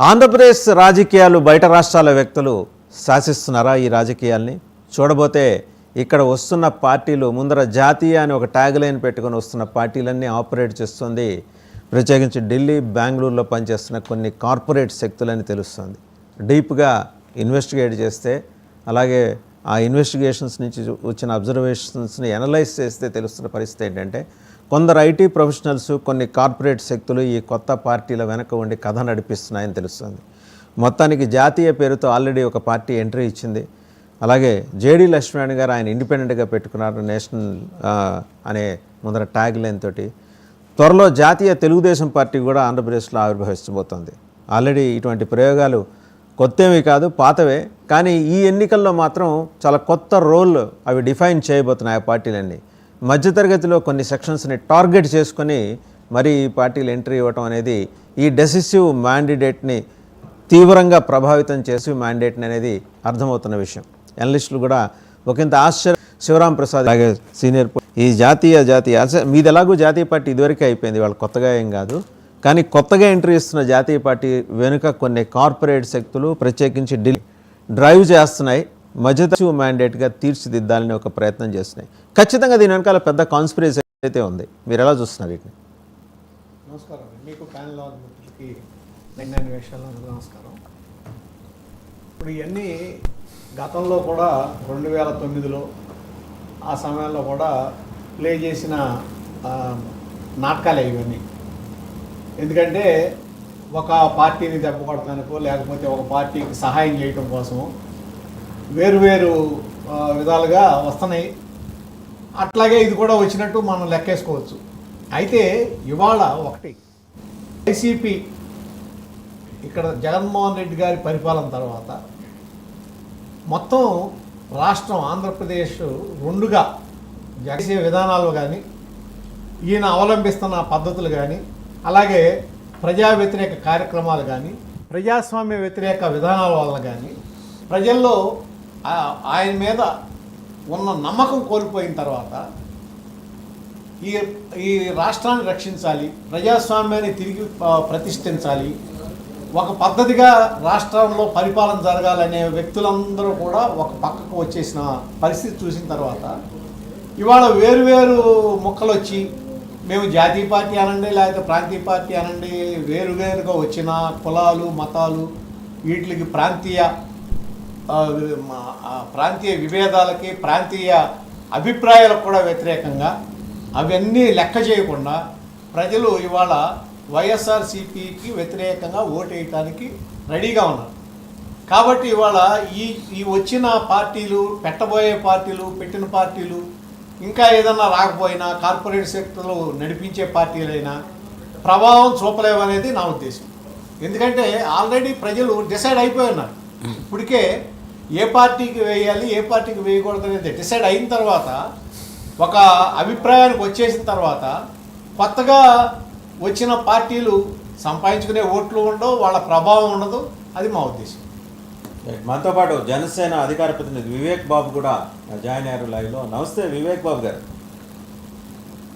ఆంధ్రప్రదేశ్ రాజకీయాలు బయట రాష్ట్రాల వ్యక్తులు శాసిస్తున్నారా ఈ రాజకీయాల్ని? చూడబోతే ఇక్కడ వస్తున్న పార్టీలు ముందర జాతీయ అని ఒక ట్యాగ్ లైన్ పెట్టుకొని వస్తున్న పార్టీలన్నీ ఆపరేట్ చేస్తుంది ప్రత్యేకించి ఢిల్లీ, బెంగళూరులో పనిచేస్తున్న కొన్ని కార్పొరేట్ శక్తులని తెలుస్తుంది. డీప్గా ఇన్వెస్టిగేట్ చేస్తే, అలాగే ఆ ఇన్వెస్టిగేషన్స్ నుంచి వచ్చిన అబ్జర్వేషన్స్ని అనలైజ్ చేస్తే తెలుస్తున్న పరిస్థితి ఏంటంటే, కొందరు ఐటీ ప్రొఫెషనల్స్, కొన్ని కార్పొరేట్ శక్తులు ఈ కొత్త పార్టీల వెనక ఉండి కథ నడిపిస్తున్నాయని తెలుస్తుంది. మొత్తానికి జాతీయ పేరుతో ఆల్రెడీ ఒక పార్టీ ఎంట్రీ ఇచ్చింది. అలాగే జేడీ లక్ష్మణ్ గారు ఆయన ఇండిపెండెంట్గా పెట్టుకున్నారు, నేషనల్ అనే ముందర ట్యాగ్ లైన్ తోటి. త్వరలో జాతీయ తెలుగుదేశం పార్టీ కూడా ఆంధ్రప్రదేశ్లో ఆవిర్భవించబోతోంది. ఆల్రెడీ ఇటువంటి ప్రయోగాలు కొత్తవి కాదు, పాతవే. కానీ ఈ ఎన్నికల్లో మాత్రం చాలా కొత్త రోల్ అవి డిఫైన్ చేయబోతున్నాయి. ఆ పార్టీలన్నీ మధ్యతరగతిలో కొన్ని సెక్షన్స్ని టార్గెట్ చేసుకొని మరి ఈ పార్టీలు ఎంట్రీ ఇవ్వటం అనేది ఈ డెసిసివ్ మ్యాండేట్ని తీవ్రంగా ప్రభావితం చేసి మ్యాండేట్ని అనేది అర్థమవుతున్న విషయం. ఎనలిస్టులు కూడా ఒకంత ఆశ్చర్య. శివరాం ప్రసాద్ అలాగే సీనియర్ ఈ జాతీయ మీది ఎలాగో జాతీయ పార్టీ ఇదివరకే అయిపోయింది, వాళ్ళు కొత్తగా ఏం కాదు. కానీ కొత్తగా ఎంట్రీ ఇస్తున్న జాతీయ పార్టీ వెనుక కొన్ని కార్పొరేట్ శక్తులు ప్రత్యేకించి ఢిల్లీ డ్రైవ్ చేస్తున్నాయి. మధ్యతరగతి మ్యాండేట్గా తీర్చిదిద్దాలని ఒక ప్రయత్నం చేస్తున్నాయి. ఖచ్చితంగా దీని వెనకాల పెద్ద కాన్స్పిరసీ అయితే ఉంది. మీరు ఎలా చూస్తున్నారు వీటిని? నమస్కారం మీకు ప్యానల్ మిత్రులకి నమస్కారం. ఇప్పుడు ఇవన్నీ గతంలో కూడా 2009లో ఆ సమయంలో కూడా ప్లే చేసిన నాటకాలే ఇవన్నీ. ఎందుకంటే ఒక పార్టీని దెబ్బ కొడటానికో లేకపోతే ఒక పార్టీకి సహాయం చేయడం కోసం వేరు విధాలుగా వస్తున్నాయి. అట్లాగే ఇది కూడా వచ్చినట్టు మనం లెక్కేసుకోవచ్చు. అయితే ఇవాళ ఒకటి వైసీపీ ఇక్కడ జగన్మోహన్ రెడ్డి గారి పరిపాలన తర్వాత మొత్తం రాష్ట్రం ఆంధ్రప్రదేశ్ రెండుగా చేసే విధానాలు కానీ, ఈయన అవలంబిస్తున్న పద్ధతులు కానీ, అలాగే ప్రజా వ్యతిరేక కార్యక్రమాలు కానీ, ప్రజాస్వామ్య వ్యతిరేక విధానాల వల్ల కానీ ప్రజల్లో ఆయన మీద ఉన్న నమ్మకం కోల్పోయిన తర్వాత ఈ రాష్ట్రాన్ని రక్షించాలి, ప్రజాస్వామ్యాన్ని తిరిగి ప్రతిష్ఠించాలి, ఒక పద్ధతిగా రాష్ట్రంలో పరిపాలన జరగాలనే వ్యక్తులందరూ కూడా ఒక పక్కకు వచ్చేసిన పరిస్థితి చూసిన తర్వాత ఇవాళ వేరు ముక్కలు వచ్చి మేము జాతీయ పార్టీ అనండి లేకపోతే ప్రాంతీయ పార్టీ అనండి, వేరుగా వచ్చిన కులాలు, మతాలు, వీటికి ప్రాంతీయ విభేదాలకి, ప్రాంతీయ అభిప్రాయాలకు కూడా వ్యతిరేకంగా అవన్నీ లెక్క చేయకుండా ప్రజలు ఇవాళ వైఎస్ఆర్సీపీకి వ్యతిరేకంగా ఓటేయటానికి రెడీగా ఉన్నారు. కాబట్టి ఇవాళ ఈ వచ్చిన పార్టీలు, పెట్టబోయే పార్టీలు, పెట్టిన పార్టీలు, ఇంకా ఏదన్నా రాకపోయినా కార్పొరేట్ సెక్టర్లు నడిపించే పార్టీలైనా ప్రభావం చూపలేవనేది నా ఉద్దేశం. ఎందుకంటే ఆల్రెడీ ప్రజలు డిసైడ్ అయిపోయి ఉన్నారు. ఇప్పటికే ఏ పార్టీకి వేయాలి, ఏ పార్టీకి వేయకూడదు అనేది డిసైడ్ అయిన తర్వాత, ఒక అభిప్రాయానికి వచ్చేసిన తర్వాత కొత్తగా వచ్చిన పార్టీలు సంపాదించుకునే ఓట్లు ఉండవు, వాళ్ళ ప్రభావం ఉండదు. అది మా ఉద్దేశం. మనతో పాటు జనసేన అధికార ప్రతినిధి వివేక్ బాబు కూడా జాయిన్ అయ్యారు లైవ్లో. నమస్తే వివేక్ బాబు గారు.